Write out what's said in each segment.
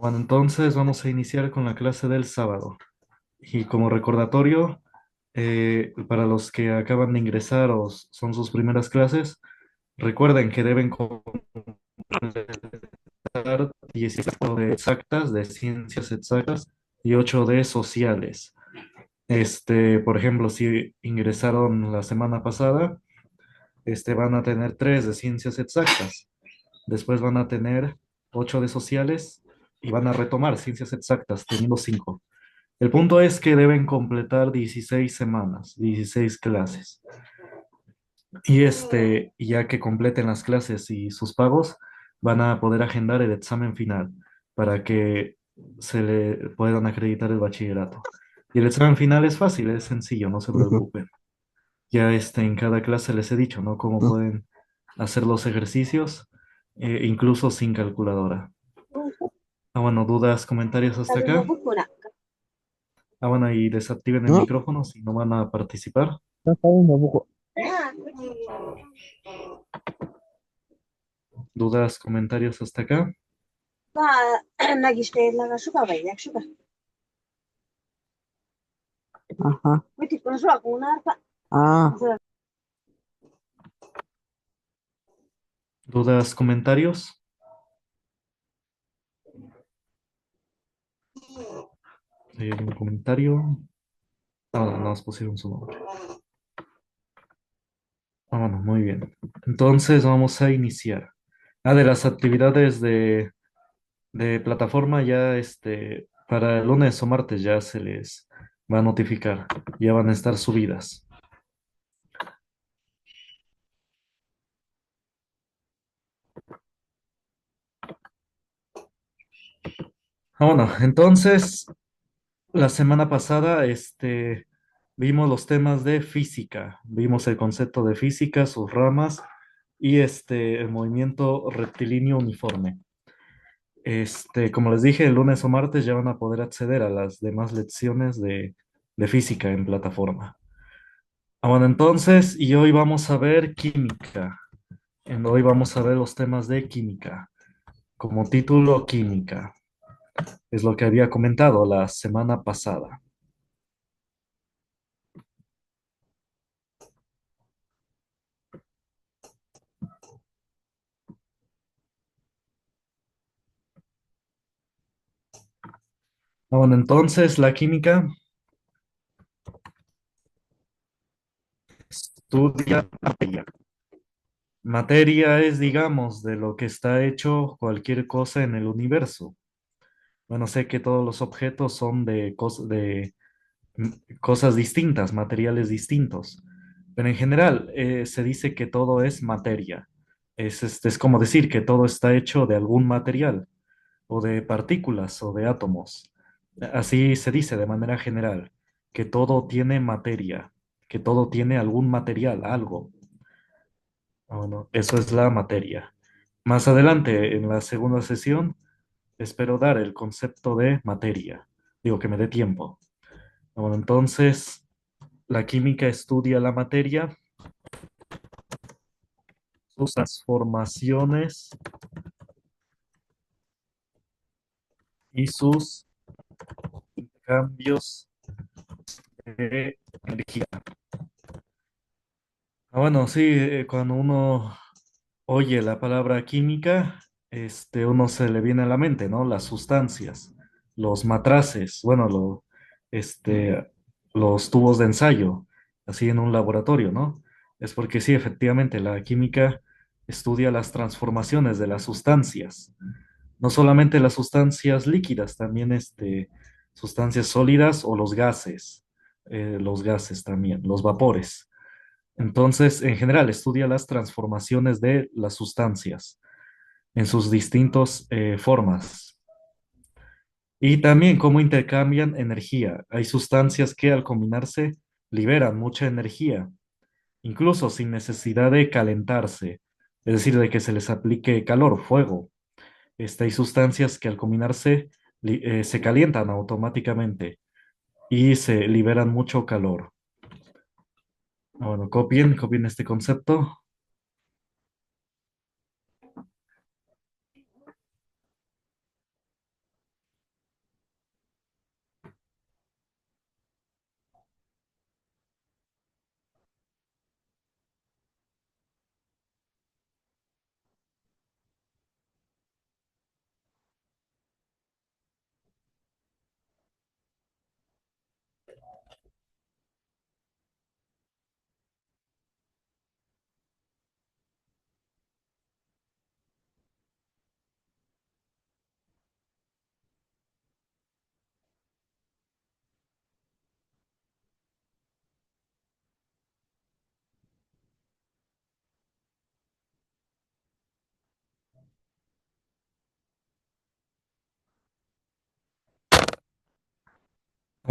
Bueno, entonces vamos a iniciar con la clase del sábado. Y como recordatorio, para los que acaban de ingresar o son sus primeras clases, recuerden que deben completar 18 de exactas, de ciencias exactas y 8 de sociales. Por ejemplo, si ingresaron la semana pasada, van a tener 3 de ciencias exactas. Después van a tener 8 de sociales y van a retomar ciencias exactas, teniendo 5. El punto es que deben completar 16 semanas, 16 clases. Y ya que completen las clases y sus pagos, van a poder agendar el examen final para que se le puedan acreditar el bachillerato. Y el examen final es fácil, es sencillo, no se Ujú, preocupen. Ya en cada clase les he dicho, ¿no? Cómo ujú. pueden hacer los ejercicios, incluso sin calculadora. Bueno, dudas, comentarios hasta acá. Bueno, y desactiven el No, micrófono si no van a participar. no sabemos poco. Dudas, comentarios hasta acá. Ajá. Ah, Dudas, comentarios. ¿Hay algún comentario? No nos pusieron su nombre. Bueno, muy bien. Entonces vamos a iniciar. De las actividades de plataforma ya para el lunes o martes ya se les va a notificar. Ya van a estar subidas. Bueno, entonces la semana pasada vimos los temas de física. Vimos el concepto de física, sus ramas y el movimiento rectilíneo uniforme. Como les dije, el lunes o martes ya van a poder acceder a las demás lecciones de física en plataforma. Bueno, entonces, y hoy vamos a ver química. Hoy vamos a ver los temas de química. Como título, química. Es lo que había comentado la semana pasada. Bueno, entonces la química estudia materia. Materia es, digamos, de lo que está hecho cualquier cosa en el universo. Bueno, sé que todos los objetos son cosas distintas, materiales distintos. Pero en general se dice que todo es materia. Es como decir que todo está hecho de algún material, o de partículas, o de átomos. Así se dice de manera general, que todo tiene materia, que todo tiene algún material, algo. Bueno, eso es la materia. Más adelante, en la segunda sesión, espero dar el concepto de materia. Digo que me dé tiempo. Bueno, entonces, la química estudia la materia, sus transformaciones y sus cambios de energía. Bueno, sí, cuando uno oye la palabra química, uno se le viene a la mente, ¿no? Las sustancias, los matraces, bueno, los tubos de ensayo, así en un laboratorio, ¿no? Es porque sí, efectivamente, la química estudia las transformaciones de las sustancias. No solamente las sustancias líquidas, también sustancias sólidas o los gases también, los vapores. Entonces, en general, estudia las transformaciones de las sustancias en sus distintas formas y también cómo intercambian energía. Hay sustancias que al combinarse liberan mucha energía, incluso sin necesidad de calentarse, es decir, de que se les aplique calor, fuego. Hay sustancias que al combinarse se calientan automáticamente y se liberan mucho calor. Bueno, copien este concepto.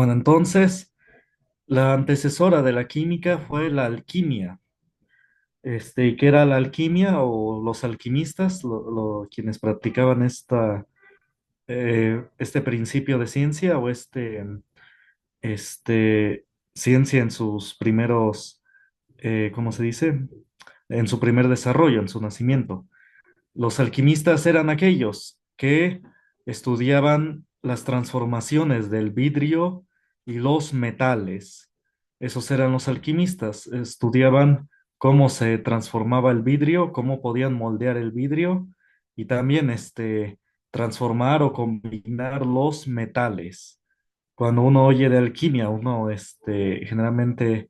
Bueno, entonces, la antecesora de la química fue la alquimia. ¿Y qué era la alquimia o los alquimistas, quienes practicaban este principio de ciencia o este, ciencia en sus primeros, ¿cómo se dice? En su primer desarrollo, en su nacimiento? Los alquimistas eran aquellos que estudiaban las transformaciones del vidrio y los metales. Esos eran los alquimistas. Estudiaban cómo se transformaba el vidrio, cómo podían moldear el vidrio y también transformar o combinar los metales. Cuando uno oye de alquimia, uno generalmente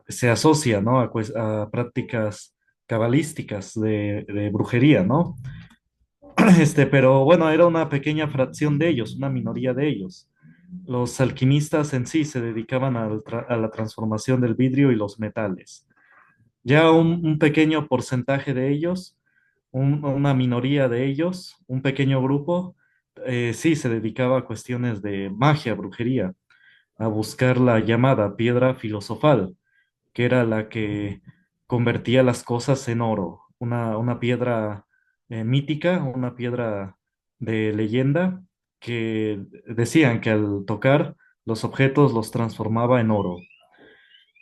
se asocia, ¿no? A prácticas cabalísticas de brujería, ¿no? Pero bueno, era una pequeña fracción de ellos, una minoría de ellos. Los alquimistas en sí se dedicaban a la transformación del vidrio y los metales. Ya un pequeño porcentaje de ellos, una minoría de ellos, un pequeño grupo, sí se dedicaba a cuestiones de magia, brujería, a buscar la llamada piedra filosofal, que era la que convertía las cosas en oro, una piedra mítica, una piedra de leyenda que decían que al tocar los objetos los transformaba en oro.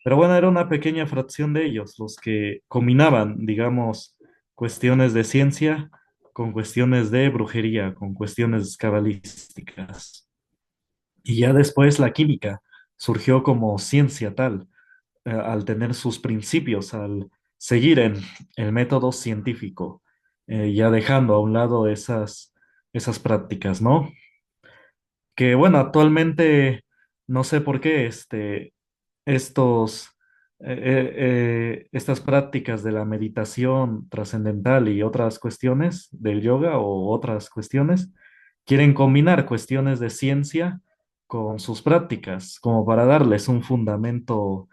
Pero bueno, era una pequeña fracción de ellos los que combinaban, digamos, cuestiones de ciencia con cuestiones de brujería, con cuestiones cabalísticas. Y ya después la química surgió como ciencia tal al tener sus principios, al seguir en el método científico, ya dejando a un lado esas prácticas, ¿no? Que bueno, actualmente no sé por qué estos, estas prácticas de la meditación trascendental y otras cuestiones del yoga o otras cuestiones quieren combinar cuestiones de ciencia con sus prácticas, como para darles un fundamento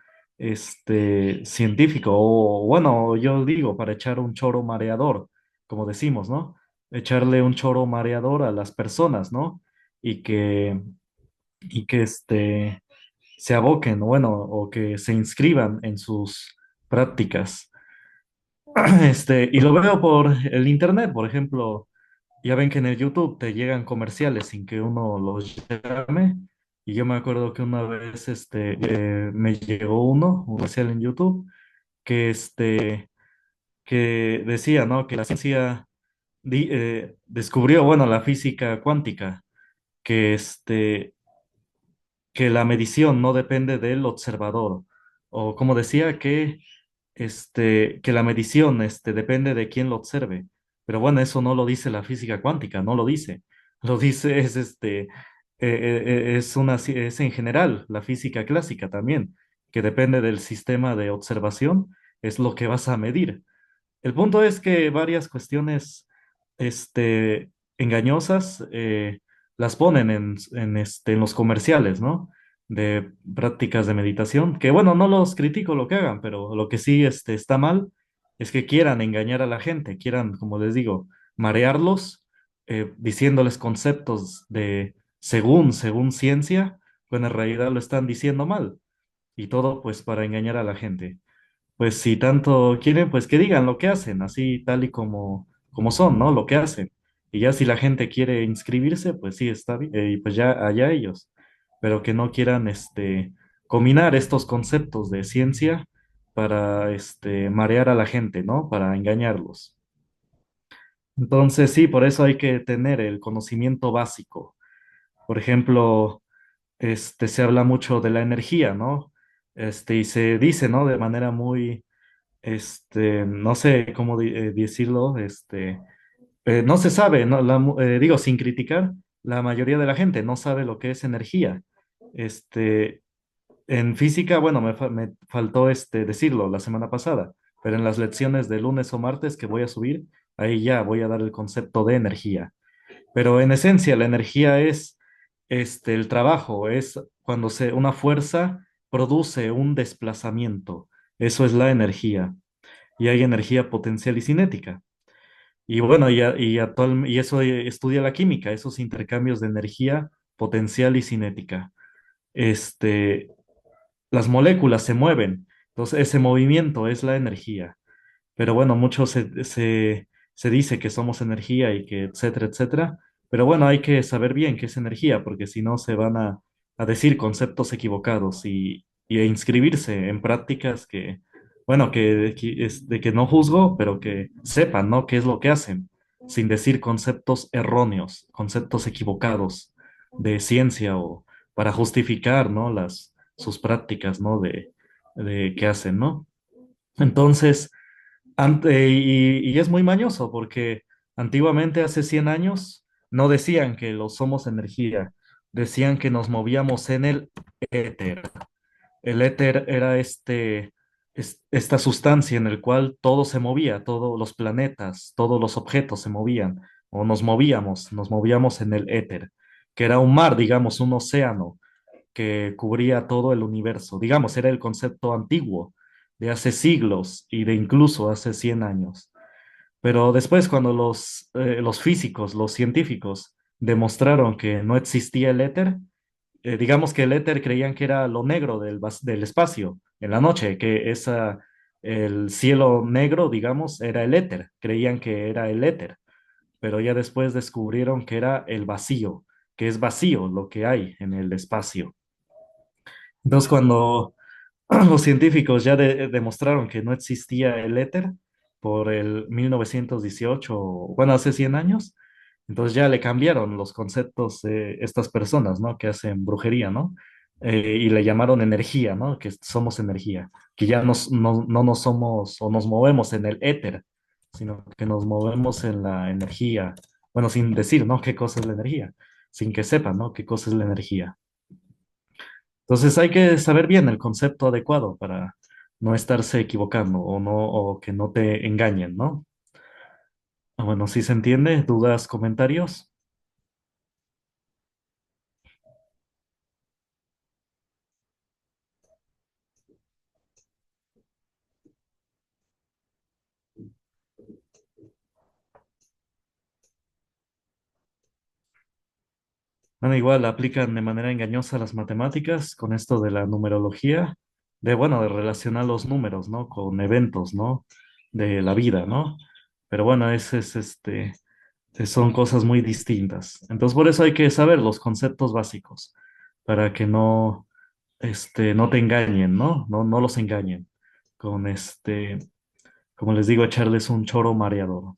científico, o bueno, yo digo, para echar un choro mareador, como decimos, ¿no? Echarle un choro mareador a las personas, ¿no? Y que se aboquen, bueno, o que se inscriban en sus prácticas. Y lo veo por el internet, por ejemplo, ya ven que en el YouTube te llegan comerciales sin que uno los llame. Y yo me acuerdo que una vez me llegó un comercial en YouTube que, que decía, ¿no? Que la ciencia descubrió, bueno, la física cuántica, que que la medición no depende del observador, o como decía, que la medición depende de quién lo observe. Pero bueno, eso no lo dice la física cuántica, no lo dice. Lo dice es en general la física clásica también, que depende del sistema de observación, es lo que vas a medir. El punto es que varias cuestiones engañosas las ponen en los comerciales, ¿no? De prácticas de meditación, que bueno, no los critico lo que hagan, pero lo que sí está mal es que quieran engañar a la gente, quieran, como les digo, marearlos, diciéndoles conceptos de según ciencia, cuando en realidad lo están diciendo mal, y todo pues para engañar a la gente. Pues si tanto quieren, pues que digan lo que hacen, así tal y como son, ¿no? Lo que hacen. Y ya si la gente quiere inscribirse, pues sí, está bien, y pues ya allá ellos, pero que no quieran combinar estos conceptos de ciencia para marear a la gente, ¿no? Para engañarlos. Entonces sí, por eso hay que tener el conocimiento básico. Por ejemplo, se habla mucho de la energía, ¿no? Y se dice, ¿no? De manera muy no sé cómo decirlo, no se sabe, ¿no? Digo, sin criticar, la mayoría de la gente no sabe lo que es energía. Este, en física, bueno, me faltó decirlo la semana pasada, pero en las lecciones de lunes o martes que voy a subir, ahí ya voy a dar el concepto de energía. Pero en esencia, la energía es el trabajo, es cuando una fuerza produce un desplazamiento. Eso es la energía y hay energía potencial y cinética. Y bueno, y eso estudia la química, esos intercambios de energía potencial y cinética. este, las moléculas se mueven. Entonces, ese movimiento es la energía. Pero bueno, mucho se dice que somos energía y que etcétera, etcétera. Pero bueno, hay que saber bien qué es energía, porque si no se van a decir conceptos equivocados y a inscribirse en prácticas que, bueno, de que no juzgo, pero que sepan, ¿no? ¿Qué es lo que hacen? Sin decir conceptos erróneos, conceptos equivocados de ciencia o para justificar, ¿no? Sus prácticas, ¿no? De qué hacen, ¿no? Entonces, y es muy mañoso porque antiguamente, hace 100 años, no decían que lo somos energía, decían que nos movíamos en el éter. El éter era esta sustancia en el cual todo se movía, todos los planetas, todos los objetos se movían, o nos movíamos en el éter, que era un mar, digamos, un océano que cubría todo el universo. Digamos, era el concepto antiguo de hace siglos y de incluso hace 100 años. Pero después, cuando los físicos, los científicos, demostraron que no existía el éter, digamos que el éter creían que era lo negro del espacio en la noche, el cielo negro, digamos, era el éter. Creían que era el éter, pero ya después descubrieron que era el vacío, que es vacío lo que hay en el espacio. Entonces, cuando los científicos ya demostraron que no existía el éter por el 1918, bueno, hace 100 años, entonces ya le cambiaron los conceptos de estas personas, ¿no? Que hacen brujería, ¿no? Y le llamaron energía, ¿no? Que somos energía, que ya no nos somos o nos movemos en el éter, sino que nos movemos en la energía. Bueno, sin decir, ¿no? ¿Qué cosa es la energía? Sin que sepan, ¿no? ¿Qué cosa es la energía? Entonces hay que saber bien el concepto adecuado para no estarse equivocando o que no te engañen, ¿no? Bueno, si se entiende, dudas, comentarios. Bueno, igual aplican de manera engañosa las matemáticas con esto de la numerología, bueno, de relacionar los números, ¿no? Con eventos, ¿no? De la vida, ¿no? Pero bueno, son cosas muy distintas. Entonces, por eso hay que saber los conceptos básicos para que no te engañen, ¿no? No los engañen con como les digo, echarles un choro mareador.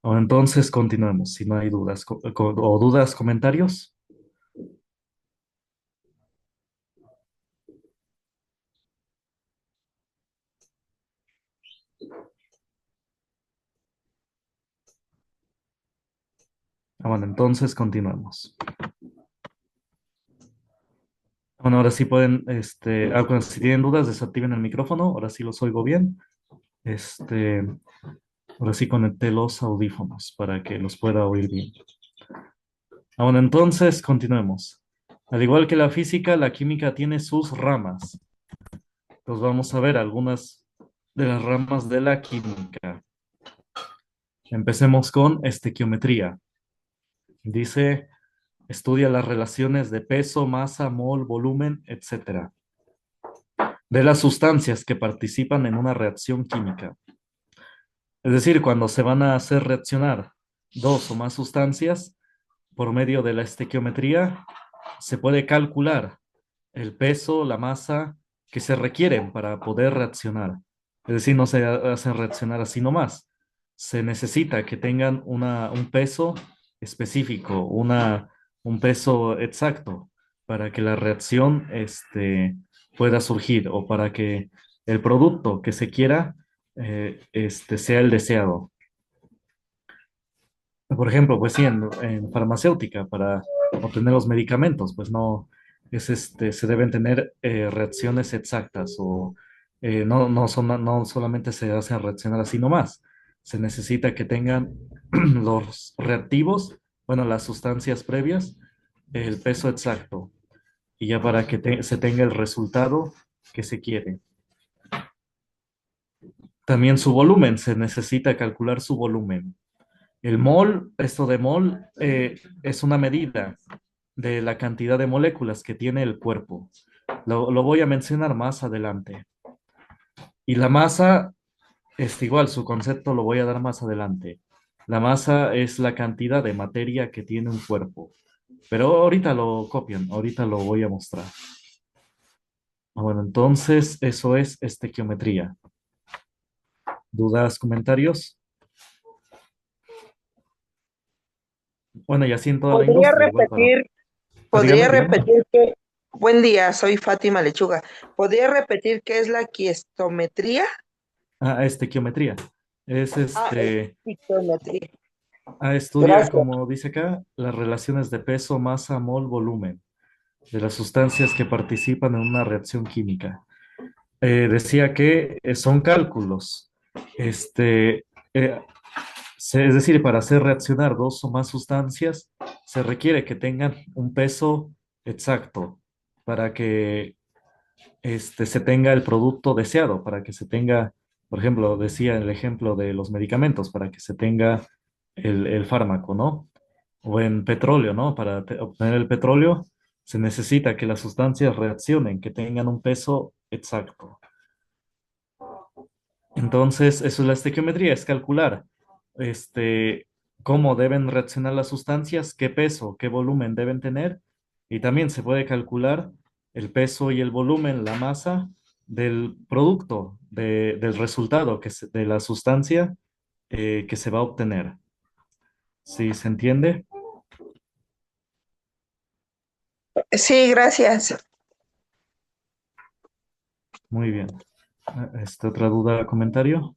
O entonces continuemos, si no hay dudas o dudas, comentarios. Bueno, entonces continuemos. Bueno, ahora sí pueden, bueno, si tienen dudas, desactiven el micrófono, ahora sí los oigo bien. Este, ahora sí conecté los audífonos para que los pueda oír bien. Bueno, entonces continuemos. Al igual que la física, la química tiene sus ramas. Entonces vamos a ver algunas de las ramas de la química. Empecemos con estequiometría. Dice, estudia las relaciones de peso, masa, mol, volumen, etcétera, de las sustancias que participan en una reacción química. Es decir, cuando se van a hacer reaccionar dos o más sustancias por medio de la estequiometría, se puede calcular el peso, la masa que se requieren para poder reaccionar. Es decir, no se hacen reaccionar así nomás. Se necesita que tengan un peso específico, un peso exacto para que la reacción pueda surgir o para que el producto que se quiera sea el deseado. Por ejemplo, pues sí, en farmacéutica, para obtener los medicamentos, pues no, se deben tener reacciones exactas o no solamente se hacen reaccionar así nomás, se necesita que tengan los reactivos, bueno, las sustancias previas, el peso exacto, y ya para que se tenga el resultado que se quiere. También su volumen, se necesita calcular su volumen. El mol, esto de mol, es una medida. de la cantidad de moléculas que tiene el cuerpo. Lo voy a mencionar más adelante. Y la masa es igual, su concepto lo voy a dar más adelante. La masa es la cantidad de materia que tiene un cuerpo. Pero ahorita lo copian, ahorita lo voy a mostrar. Bueno, entonces eso es estequiometría. ¿Dudas, comentarios? Bueno, y así en toda la ¿Podría industria, igual para... repetir, Dígame, podría dígame. repetir que, buen día, soy Fátima Lechuga. ¿Podría repetir qué es la quiestometría? Estequiometría. Es Ah, estiquiometría. estudia, Gracias. como dice acá, las relaciones de peso, masa, mol, volumen de las sustancias que participan en una reacción química. Decía que son cálculos. Este, eh, es decir, para hacer reaccionar dos o más sustancias, se requiere que tengan un peso exacto para que se tenga el producto deseado, para que se tenga, por ejemplo, decía el ejemplo de los medicamentos, para que se tenga el fármaco, ¿no? O en petróleo, ¿no? Para obtener el petróleo se necesita que las sustancias reaccionen, que tengan un peso exacto. Entonces, eso es la estequiometría, es calcular este, cómo deben reaccionar las sustancias, qué peso, qué volumen deben tener, y también se puede calcular el peso y el volumen, la masa del producto, del resultado de la sustancia que se va a obtener. ¿Sí se entiende? Sí, gracias. Muy bien. ¿Otra duda, comentario?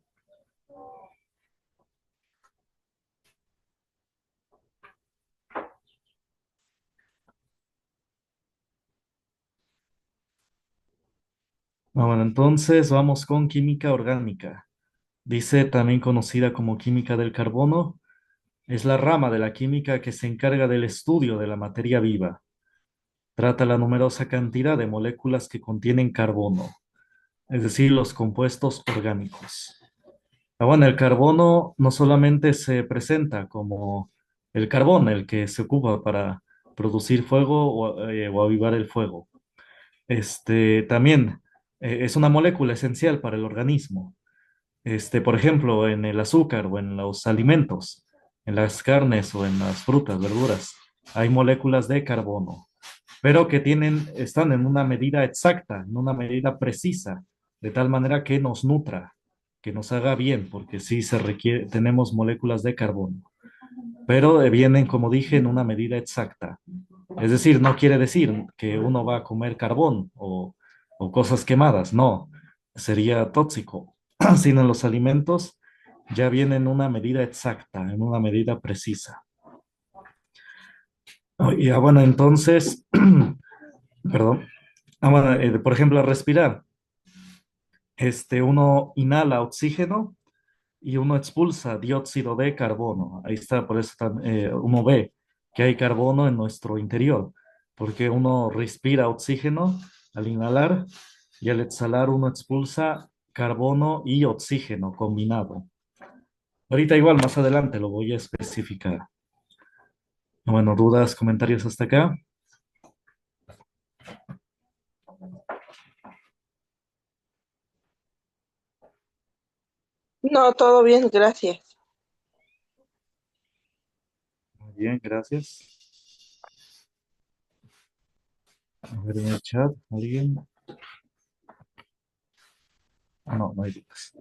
Bueno, entonces vamos con química orgánica. Dice también conocida como química del carbono. Es la rama de la química que se encarga del estudio de la materia viva. Trata la numerosa cantidad de moléculas que contienen carbono, es decir, los compuestos orgánicos. Bueno, el carbono no solamente se presenta como el carbón, el que se ocupa para producir fuego o avivar el fuego. También es una molécula esencial para el organismo. Por ejemplo, en el azúcar o en los alimentos, en las carnes o en las frutas, verduras, hay moléculas de carbono, pero que están en una medida exacta, en una medida precisa, de tal manera que nos nutra, que nos haga bien, porque sí se requiere, tenemos moléculas de carbono, pero vienen, como dije, en una medida exacta. Es decir, no quiere decir que uno va a comer carbón o cosas quemadas, no, sería tóxico, sino los alimentos ya vienen en una medida exacta, en una medida precisa. Y bueno, entonces, perdón, bueno, por ejemplo, respirar, uno inhala oxígeno y uno expulsa dióxido de carbono. Ahí está, por eso uno ve que hay carbono en nuestro interior, porque uno respira oxígeno al inhalar y al exhalar uno expulsa carbono y oxígeno combinado. Ahorita igual más adelante lo voy a especificar. Bueno, dudas, comentarios hasta acá. No, todo bien, gracias. Muy bien, gracias. A ver en el chat, ¿alguien? No, no hay dudas.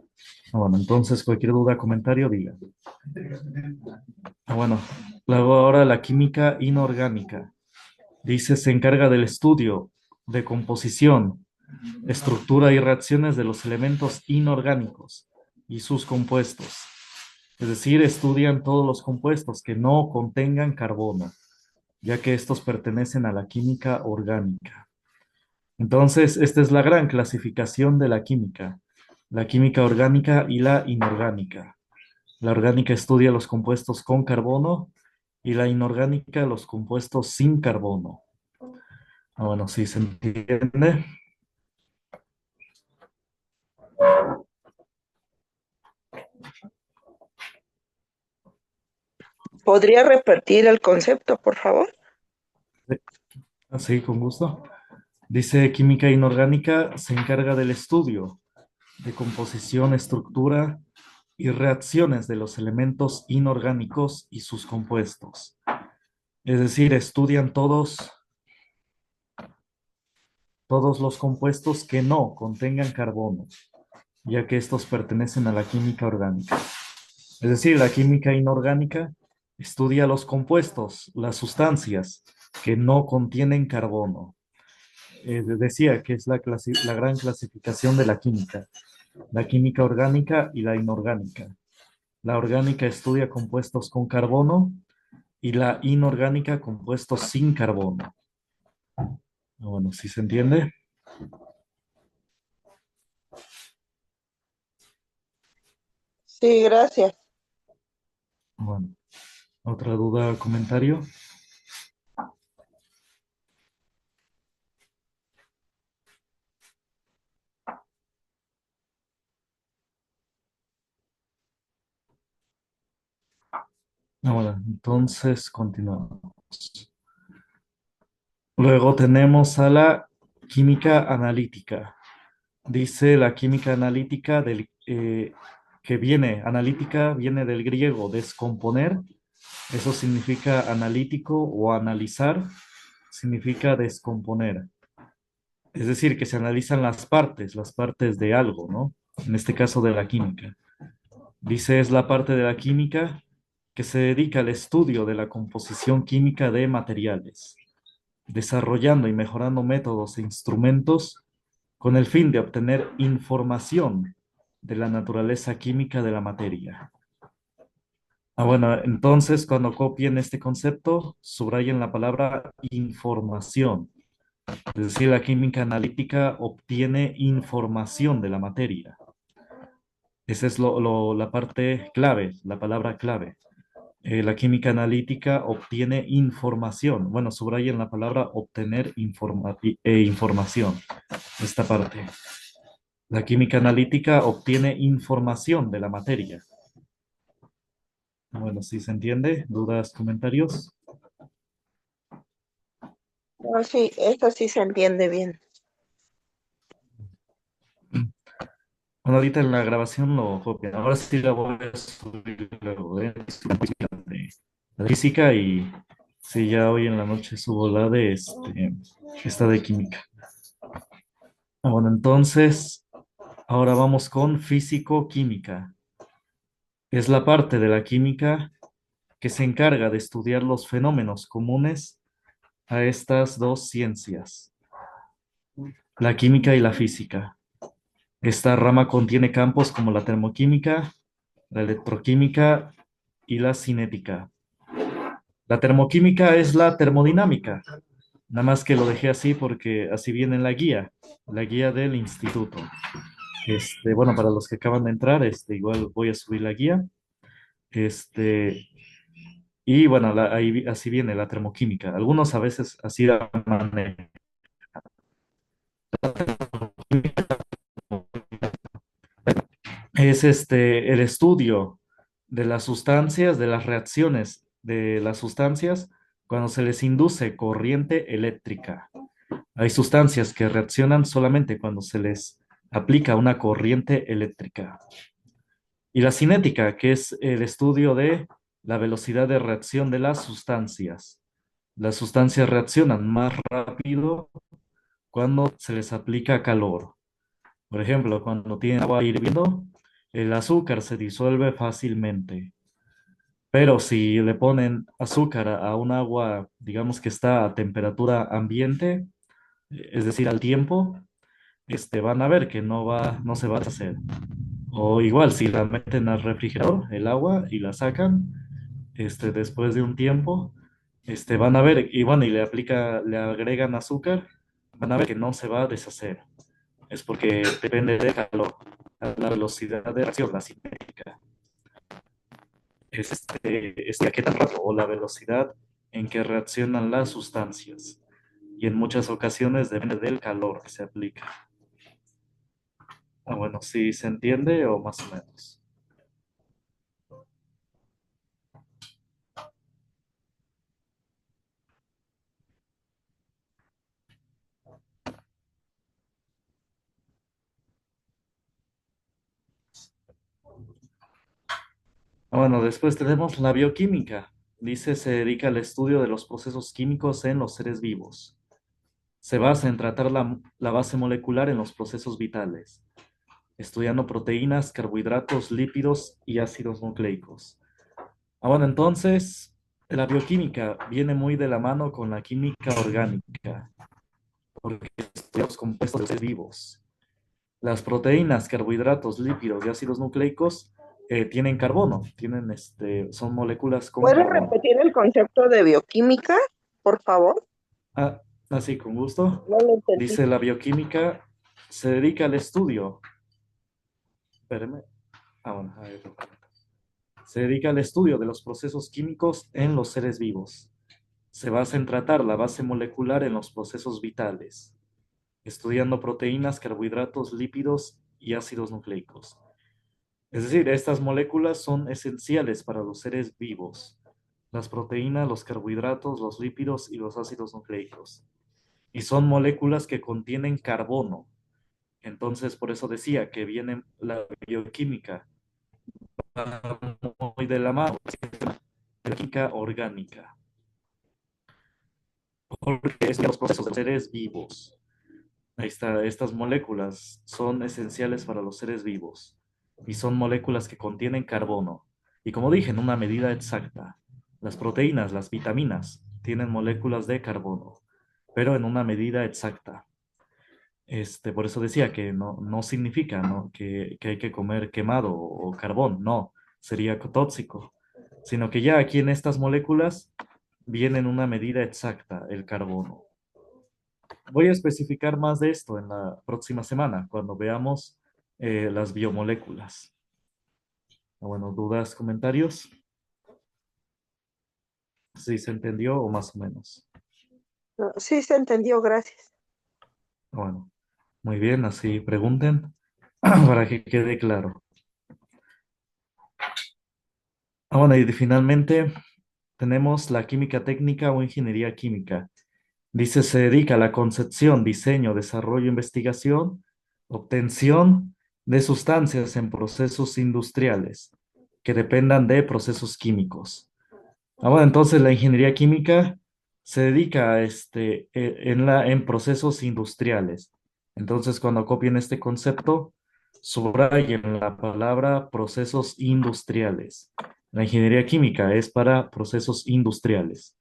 Bueno, entonces cualquier duda, comentario, diga. Bueno, luego ahora la química inorgánica. Dice, se encarga del estudio de composición, estructura y reacciones de los elementos inorgánicos y sus compuestos. Es decir, estudian todos los compuestos que no contengan carbono, ya que estos pertenecen a la química orgánica. Entonces, esta es la gran clasificación de la química orgánica y la inorgánica. La orgánica estudia los compuestos con carbono y la inorgánica los compuestos sin carbono. Bueno, sí se entiende. ¿Podría repetir el concepto, por favor? Sí, con gusto. Dice química inorgánica se encarga del estudio de composición, estructura y reacciones de los elementos inorgánicos y sus compuestos. Es decir, estudian todos los compuestos que no contengan carbono, ya que estos pertenecen a la química orgánica. Es decir, la química inorgánica estudia los compuestos, las sustancias que no contienen carbono. Decía que es la gran clasificación de la química orgánica y la inorgánica. La orgánica estudia compuestos con carbono y la inorgánica compuestos sin carbono. Bueno, ¿sí se entiende? Sí, gracias. Bueno, ¿otra duda o comentario? Bueno, entonces continuamos. Luego tenemos a la química analítica. Dice la química analítica analítica viene del griego descomponer. Eso significa analítico o analizar, significa descomponer. Es decir, que se analizan las partes de algo, ¿no? En este caso de la química. Dice es la parte de la química que se dedica al estudio de la composición química de materiales, desarrollando y mejorando métodos e instrumentos con el fin de obtener información de la naturaleza química de la materia. Bueno, entonces cuando copien este concepto, subrayen la palabra información. Es decir, la química analítica obtiene información de la materia. Esa es la parte clave, la palabra clave. La química analítica obtiene información. Bueno, subrayen la palabra obtener información. Esta parte. La química analítica obtiene información de la materia. Bueno, ¿sí se entiende? ¿Dudas, comentarios? No, sí, esto sí se entiende bien. Bueno, ahorita en la grabación lo copian. Ahora sí la voy a subir luego, ¿eh? De la física y sí, ya hoy en la noche subo la de esta de química. Bueno, entonces, ahora vamos con físico-química. Es la parte de la química que se encarga de estudiar los fenómenos comunes a estas dos ciencias, la química y la física. Esta rama contiene campos como la termoquímica, la electroquímica y la cinética. La termoquímica es la termodinámica, nada más que lo dejé así porque así viene en la guía del instituto. Bueno, para los que acaban de entrar, igual voy a subir la guía. Este, y bueno, así viene la termoquímica. Algunos a veces así la manejan. Es el estudio de las sustancias, de las reacciones de las sustancias cuando se les induce corriente eléctrica. Hay sustancias que reaccionan solamente cuando se les aplica una corriente eléctrica. Y la cinética, que es el estudio de la velocidad de reacción de las sustancias. Las sustancias reaccionan más rápido cuando se les aplica calor. Por ejemplo, cuando tienen agua hirviendo, el azúcar se disuelve fácilmente. Pero si le ponen azúcar a un agua, digamos que está a temperatura ambiente, es decir, al tiempo, van a ver que no se va a hacer. O igual, si la meten al refrigerador, el agua, y la sacan, después de un tiempo, van a ver, y bueno, y le agregan azúcar, van a ver que no se va a deshacer. Es porque depende del calor, la velocidad de reacción, la cinética. A qué tan rápido o la velocidad en que reaccionan las sustancias. Y en muchas ocasiones depende del calor que se aplica. Bueno, si se entiende o más o menos. Bueno, después tenemos la bioquímica. Dice, se dedica al estudio de los procesos químicos en los seres vivos. Se basa en tratar la base molecular en los procesos vitales, estudiando proteínas, carbohidratos, lípidos y ácidos nucleicos. Bueno, entonces, la bioquímica viene muy de la mano con la química orgánica, porque estudia los compuestos de seres vivos. Las proteínas, carbohidratos, lípidos y ácidos nucleicos tienen carbono, son moléculas con ¿Puedes carbono. repetir el concepto de bioquímica, por favor? Ah, así, con gusto. No lo entendí. Dice la bioquímica se dedica al estudio. Espérame. Bueno, a ver. Se dedica al estudio de los procesos químicos en los seres vivos. Se basa en tratar la base molecular en los procesos vitales, estudiando proteínas, carbohidratos, lípidos y ácidos nucleicos. Es decir, estas moléculas son esenciales para los seres vivos. Las proteínas, los carbohidratos, los lípidos y los ácidos nucleicos. Y son moléculas que contienen carbono. Entonces, por eso decía que viene la bioquímica muy de la mano, la química orgánica, porque es los procesos de seres vivos. Ahí está, estas moléculas son esenciales para los seres vivos y son moléculas que contienen carbono. Y como dije, en una medida exacta, las proteínas, las vitaminas, tienen moléculas de carbono, pero en una medida exacta. Por eso decía que no significa, ¿no? Que hay que comer quemado o carbón, no, sería tóxico, sino que ya aquí en estas moléculas viene en una medida exacta el carbono. Voy a especificar más de esto en la próxima semana, cuando veamos las biomoléculas. Bueno, dudas, comentarios, si se entendió o más o menos. No, sí se entendió, gracias. Bueno, muy bien, así pregunten para que quede claro. Bueno, y finalmente tenemos la química técnica o ingeniería química. Dice, se dedica a la concepción, diseño, desarrollo, investigación, obtención de sustancias en procesos industriales que dependan de procesos químicos. Bueno, entonces la ingeniería química se dedica a en procesos industriales. Entonces, cuando copien este concepto, subrayen la palabra procesos industriales. La ingeniería química es para procesos industriales,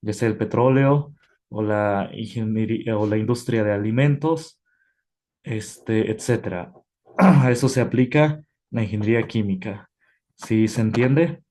ya sea el petróleo o la ingeniería o la industria de alimentos, etcétera. A eso se aplica la ingeniería química. ¿Sí se entiende?